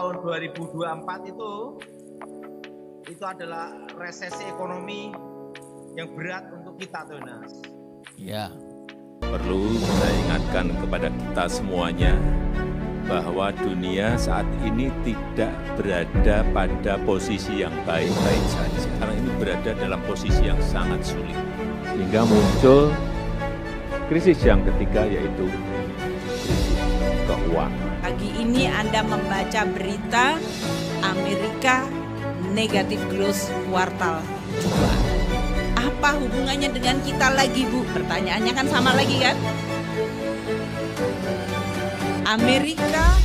tahun 2024 itu adalah resesi ekonomi yang berat untuk kita, Jonas. Ya. Perlu saya ingatkan kepada kita semuanya bahwa dunia saat ini tidak berada pada posisi yang baik-baik saja. Karena ini berada dalam posisi yang sangat sulit. Sehingga muncul krisis yang ketiga, yaitu krisis keuangan. Pagi ini Anda membaca berita Amerika negatif growth kuartal 2. Apa hubungannya dengan kita lagi, Bu? Pertanyaannya kan sama lagi kan? Amerika,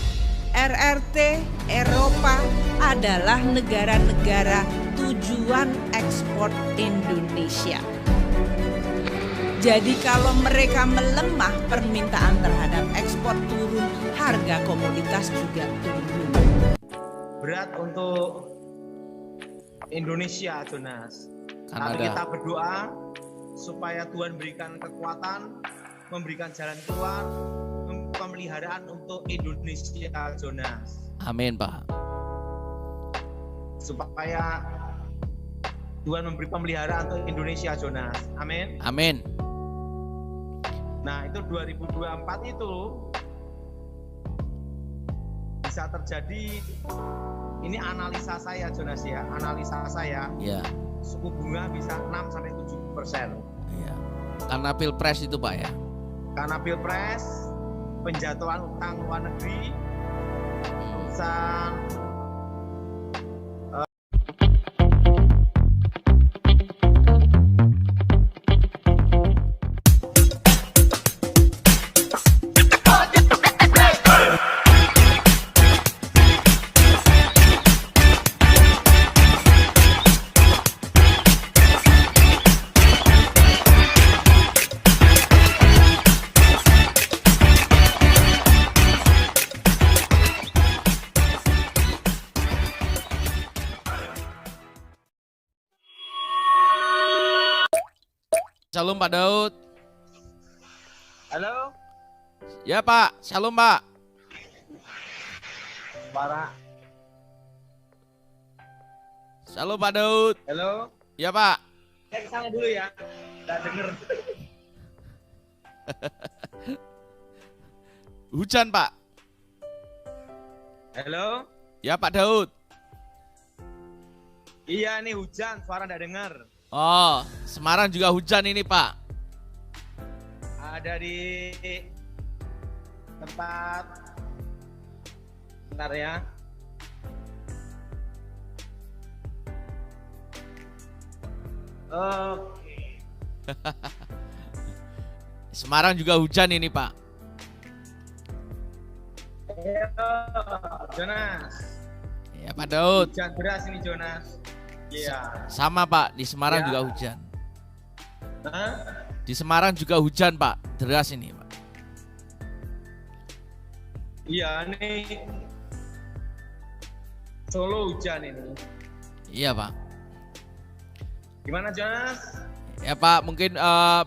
RRT, Eropa adalah negara-negara tujuan ekspor Indonesia. Jadi kalau mereka melemah, permintaan terhadap ekspor turun, harga komoditas juga turun. Berat untuk Indonesia, Jonas. Tapi kita berdoa supaya Tuhan berikan kekuatan, memberikan jalan keluar, pemeliharaan untuk Indonesia, Jonas. Amin, Pak. Supaya Tuhan memberi pemeliharaan untuk Indonesia, Jonas. Amin. Amin. Nah, itu 2024 itu bisa terjadi. Ini analisa saya, Jonas ya. Analisa saya. Ya. Suku bunga bisa 6-7%. Ya. Karena pilpres itu, Pak ya. Karena pilpres, penjatuhan utang luar negeri, dan Shalom Pak Daud. halo, Ya Pak, shalom Pak. para, Shalom Pak Daud. halo. Ya Pak. Saya kesana dulu ya, nggak denger. Hujan Pak. Halo, Ya Pak Daud. iya nih hujan, suara nggak denger. Oh, Semarang juga hujan ini Pak. Ada di tempat, bentar ya. Oke. Semarang juga hujan ini Pak. Ayo, Jonas. Ya Pak Daud. Hujan deras ini, Jonas. Iya. Sama Pak, di Semarang Ya. juga hujan. Hah? Di Semarang juga hujan Pak, deras ini Pak. Iya, nih Solo hujan ini. Iya Pak. Gimana, Jonas? Ya Pak, mungkin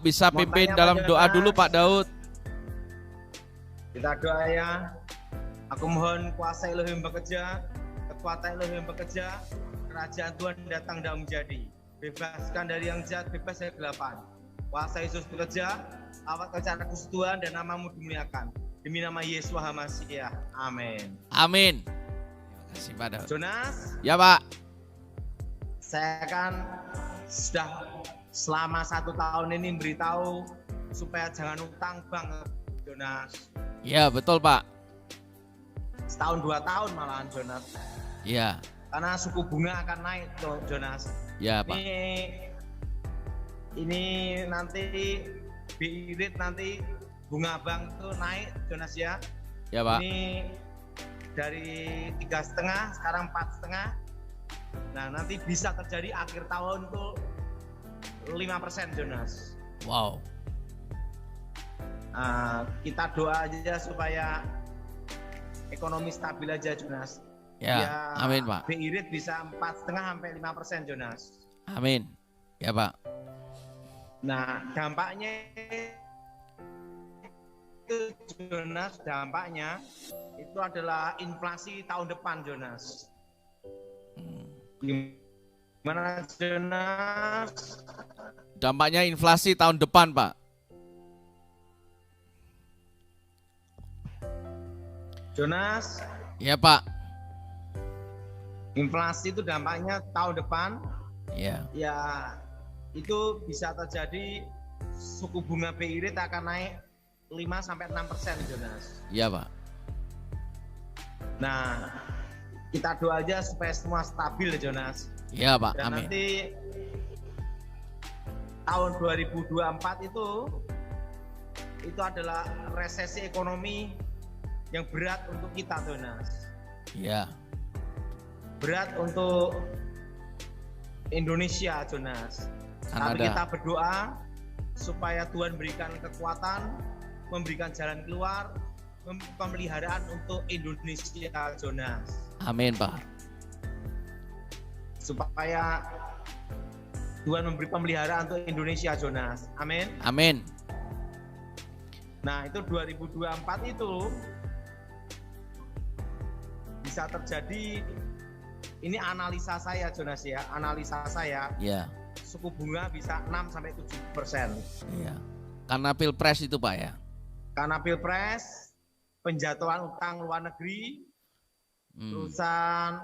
bisa Mau pimpin tanya dalam apa, doa Jonas? dulu Pak Daud. Kita doa ya. Aku mohon kuasa Elohim bekerja, kekuatan Elohim bekerja, kerajaan Tuhan datang dan menjadi. Bebaskan dari yang jahat, bebas dari kegelapan. Kuasa Yesus bekerja, awat acara khusus Tuhan dan namamu dimuliakan. Demi nama Yesus HaMasyiah. Amin. Amin. Terima kasih Pak Daud. Jonas, Ya Pak. saya kan sudah selama 1 tahun ini beritahu supaya jangan utang banget, Jonas. Ya betul Pak. Setahun 2 tahun malahan, Jonas. Ya. Karena suku bunga akan naik, Jonas. Ya Pak. Ini nanti BI rate nanti bunga bank itu naik, Jonas ya. Ya Pak. Ini dari 3,5 sekarang 4,5. Nah, nanti bisa terjadi akhir tahun tuh 5%, Jonas. Wow. Kita doa aja supaya ekonomi stabil aja, Jonas. Ya, amin Pak. BI rate bisa 4,5 sampai 5%, Jonas. Amin. Ya Pak. Nah, dampaknya itu Jonas, dampaknya itu adalah inflasi tahun depan Jonas. Gimana Jonas? Dampaknya inflasi tahun depan, Pak. Jonas, Ya, Pak. inflasi itu dampaknya tahun depan. Ya. Ya, itu bisa terjadi suku bunga BI rate akan naik 5-6% Jonas. Iya, Pak. Nah, kita doa aja supaya semua stabil Jonas. Iya, Pak. Dan Amin. nanti tahun 2024 itu adalah resesi ekonomi yang berat untuk kita Jonas. Iya. Berat untuk Indonesia Jonas. Kan Tapi ada. kita berdoa supaya Tuhan berikan kekuatan, memberikan jalan keluar, pemeliharaan untuk Indonesia Jonas. Amin, Pak. Supaya Tuhan memberi pemeliharaan untuk Indonesia Jonas. Amin. Amin. Nah, itu 2024 itu bisa terjadi, ini analisa saya Jonas ya, analisa saya, Iya. suku bunga bisa 6-7%. Iya. Karena Pilpres itu, Pak ya. Karena Pilpres, penjatuhan utang luar negeri, terusan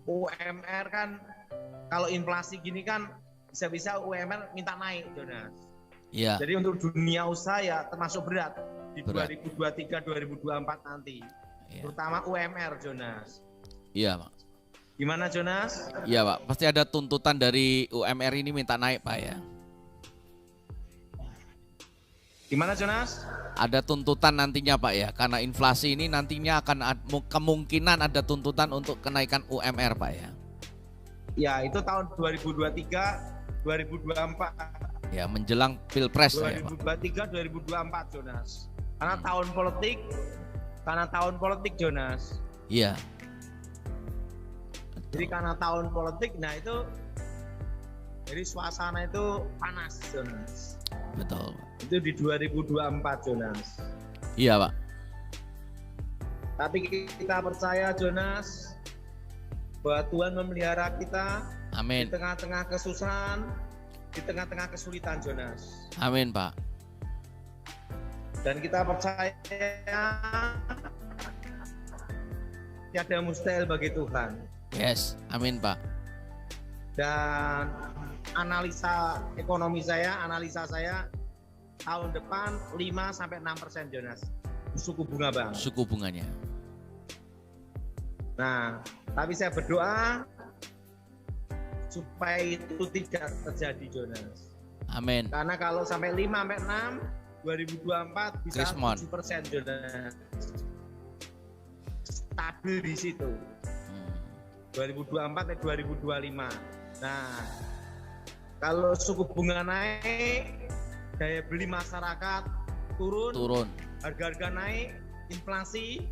UMR kan, kalau inflasi gini kan bisa-bisa UMR minta naik Jonas. Iya. Jadi untuk dunia usaha ya termasuk berat di Berat. 2023-2024 nanti. Iya. Terutama UMR Jonas. Iya, Pak. Gimana Jonas? Iya, Pak. Pasti ada tuntutan dari UMR ini minta naik, Pak ya. Gimana Jonas? Ada tuntutan nantinya, Pak ya. Karena inflasi ini nantinya akan kemungkinan ada tuntutan untuk kenaikan UMR, Pak ya. Ya, itu tahun 2023-2024. Ya, menjelang Pilpres ya, Pak. 2023-2024 Jonas. Karena tahun politik Jonas. Iya. Jadi karena tahun politik, nah itu jadi suasana itu panas Jonas. Betul, Pak. Itu di 2024 Jonas. Iya, Pak. Tapi kita percaya Jonas bahwa Tuhan memelihara kita di Amin. tengah-tengah kesusahan, di tengah-tengah kesulitan Jonas. Amin, Pak. Dan kita percaya tiada mustahil bagi Tuhan. Yes. Amin, Pak. Dan analisa saya tahun depan 5-6% Jonas suku bunga Bang. Suku bunganya. Nah, tapi saya berdoa supaya itu tidak terjadi Jonas. Amin. Karena kalau sampai 5-6 2024 bisa Krismon. 7% Jonas. Stabil di situ. 2024-2025. Nah, kalau suku bunga naik, daya beli masyarakat turun, harga-harga naik, inflasi,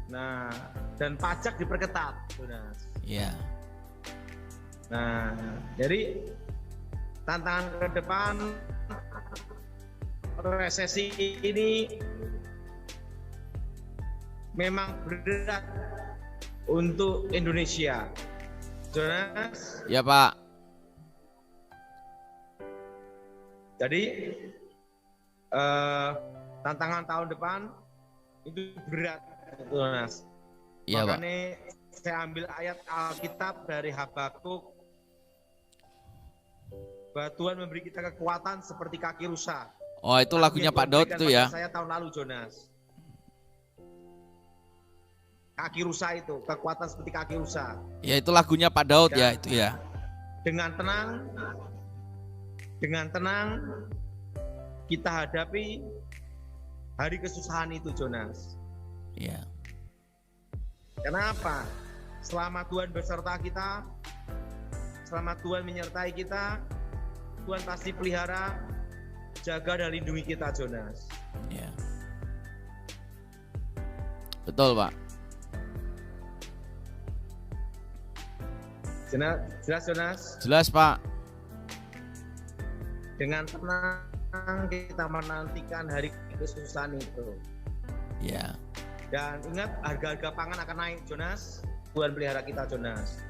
nah, dan pajak diperketat, Jonas. Iya. Nah, jadi tantangan ke depan resesi ini memang berat untuk Indonesia. Jonas. Ya, Pak. Jadi tantangan tahun depan itu berat, Jonas. Iya, Pak. Makanya saya ambil ayat Alkitab dari Habakuk bahwa Tuhan memberi kita kekuatan seperti kaki rusa. Oh, itu lagunya Pak Daud itu ya. Saya tahun lalu Jonas. Kaki rusa itu, kekuatan seperti kaki rusa. Ya, itu lagunya Pak Daud ya, itu ya. Dengan tenang kita hadapi hari kesusahan itu Jonas. Iya. Kenapa? Selama Tuhan beserta kita, selama Tuhan menyertai kita, Tuhan pasti pelihara, jaga dan lindungi kita Jonas. Iya. Betul, Pak. Jelas Jonas? Jelas, Pak. dengan tenang kita menantikan hari kesuksesan itu. Ya. Dan ingat, harga-harga pangan akan naik, Jonas. Tuhan pelihara kita, Jonas.